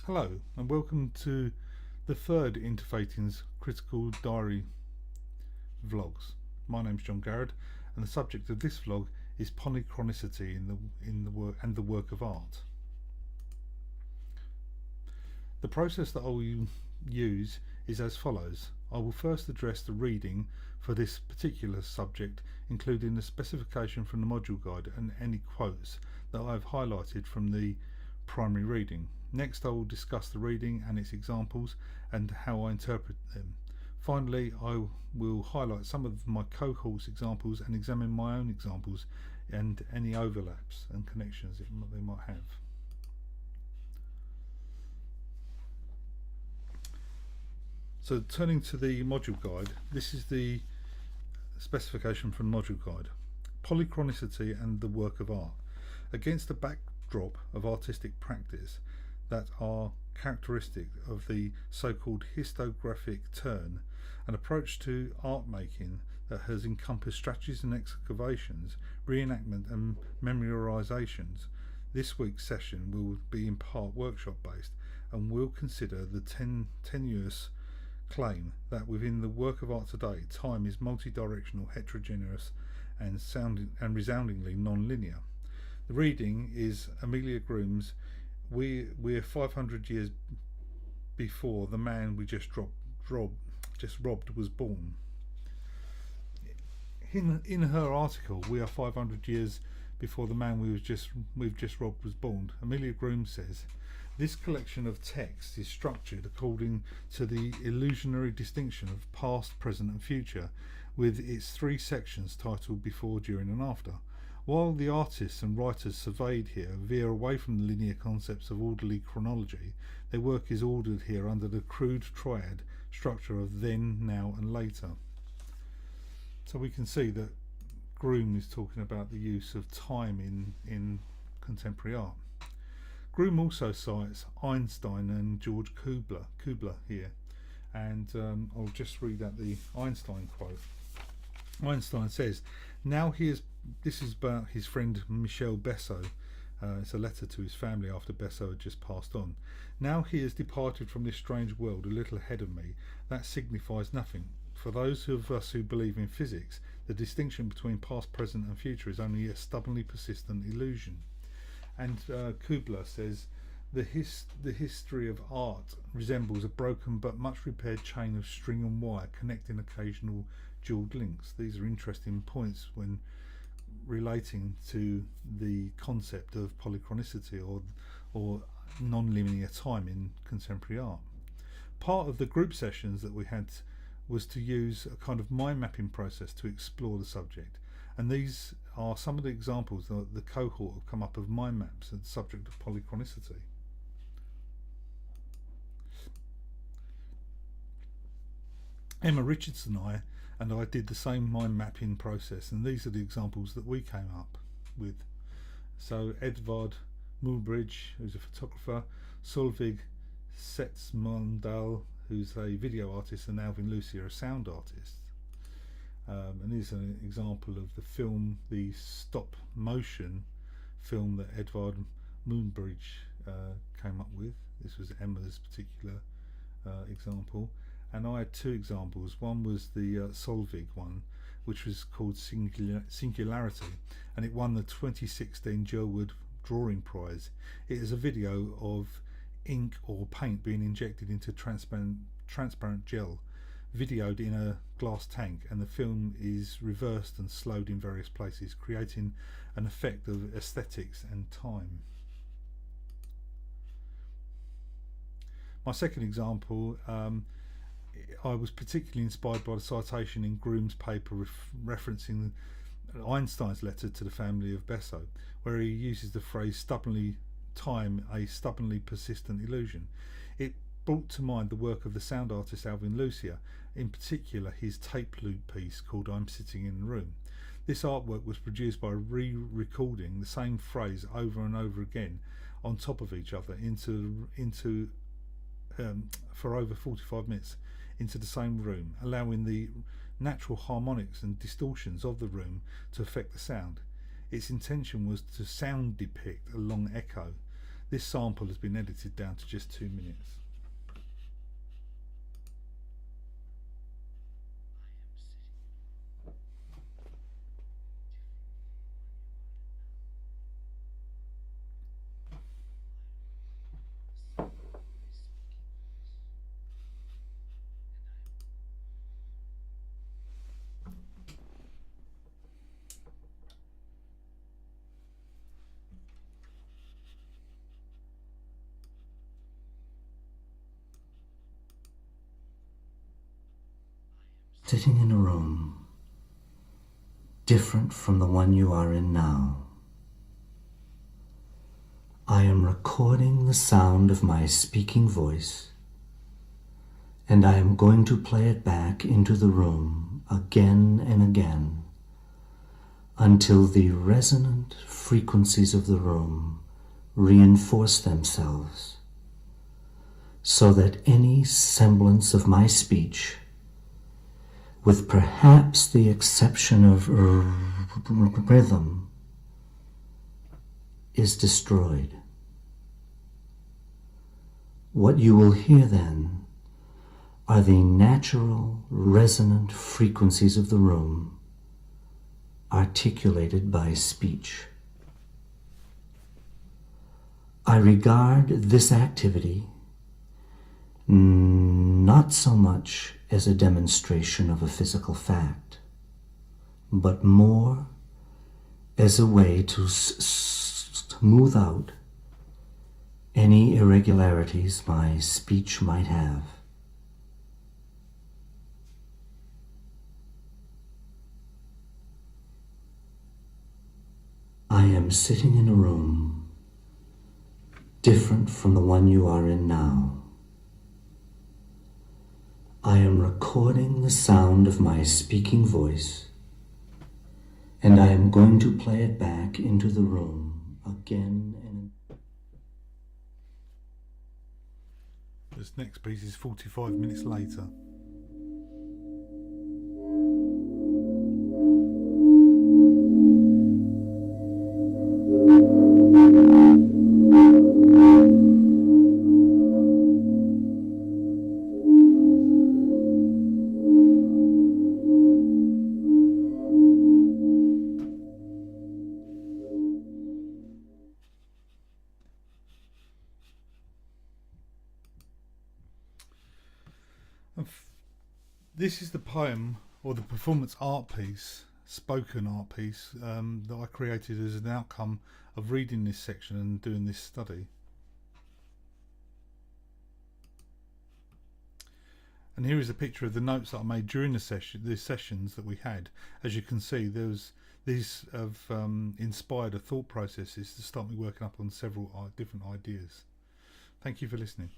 Hello and welcome to the third Interfating's Critical Diary vlogs. My name's John Garrett and the subject of this vlog is polychronicity in the work and the work of art. The process that I will use is as follows. I will first address the reading for this particular subject, including the specification from the module guide and any quotes that I have highlighted from the primary reading. Next I will discuss the reading and its examples and how I interpret them. Finally I will highlight some of my cohort's examples and examine my own examples and any overlaps and connections they might have. So turning to the module guide, this is the specification from the module guide. Polychronicity and the work of art. Against the backdrop of artistic practice that are characteristic of the so-called histographic turn, an approach to art making that has encompassed strategies and excavations, reenactment and memorializations. This week's session will be in part workshop based and will consider the tenuous claim that within the work of art today, time is multi-directional, heterogeneous and resoundingly non-linear. The reading is Amelia Groom's We're 500 years before the man we just robbed was born. In her article, We are 500 years before the man we've just robbed was born, Amelia Groom says, this collection of text is structured according to the illusionary distinction of past, present and future, with its three sections titled Before, During and After. While the artists and writers surveyed here veer away from the linear concepts of orderly chronology, their work is ordered here under the crude triad structure of then, now and later. So we can see that Groom is talking about the use of time in contemporary art. Groom also cites Einstein and George Kubler here, and I'll just read out the Einstein quote. Einstein says, this is about his friend Michel Besso. It's a letter to his family after Besso had just passed on. Now he has departed from this strange world a little ahead of me. That signifies nothing. For those of us who believe in physics, the distinction between past, present and future is only a stubbornly persistent illusion. And Kubler says, the history of art resembles a broken but much repaired chain of string and wire connecting occasional jeweled links. These are interesting points when relating to the concept of polychronicity or non-linear time in contemporary art. Part of the group sessions that we had was to use a kind of mind mapping process to explore the subject, and these are some of the examples that the cohort have come up of mind maps and the subject of polychronicity. Emma Richardson and I did the same mind mapping process, and these are the examples that we came up with. So Edvard Mulbridge, who's a photographer, Solveig Setsmandal, who's a video artist, and Alvin Lucia, a sound artist. And here's an example of the film, the stop motion film that Edvard Mulbridge came up with. This was Emma's particular example. And I had two examples. One was the Solveig one, which was called Singularity, and it won the 2016 Gilwood Drawing Prize. It is a video of ink or paint being injected into transparent gel, videoed in a glass tank, and the film is reversed and slowed in various places, creating an effect of aesthetics and time. My second example, I was particularly inspired by the citation in Groom's paper referencing Einstein's letter to the family of Besso, where he uses the phrase time, a stubbornly persistent illusion. It brought to mind the work of the sound artist Alvin Lucia, in particular his tape loop piece called I'm Sitting in the Room. This artwork was produced by re-recording the same phrase over and over again on top of each other for over 45 minutes into the same room, allowing the natural harmonics and distortions of the room to affect the sound. Its intention was to sound depict a long echo, This sample has been edited down to just 2 minutes. Sitting in a room different from the one you are in now. I am recording the sound of my speaking voice, and I am going to play it back into the room again and again until the resonant frequencies of the room reinforce themselves, so that any semblance of my speech, with perhaps the exception of rhythm, is destroyed. What you will hear then are the natural resonant frequencies of the room articulated by speech. I regard this activity not so much as a demonstration of a physical fact, but more as a way to smooth out any irregularities my speech might have. I am sitting in a room different from the one you are in now. I am recording the sound of my speaking voice, and I am going to play it back into the room again and again. This next piece is 45 minutes later. This is the poem or the performance art piece, spoken art piece, that I created as an outcome of reading this section and doing this study. And here is a picture of the notes that I made during the sessions that we had. As you can see, these have inspired a thought processes to start me working up on several different ideas. Thank you for listening.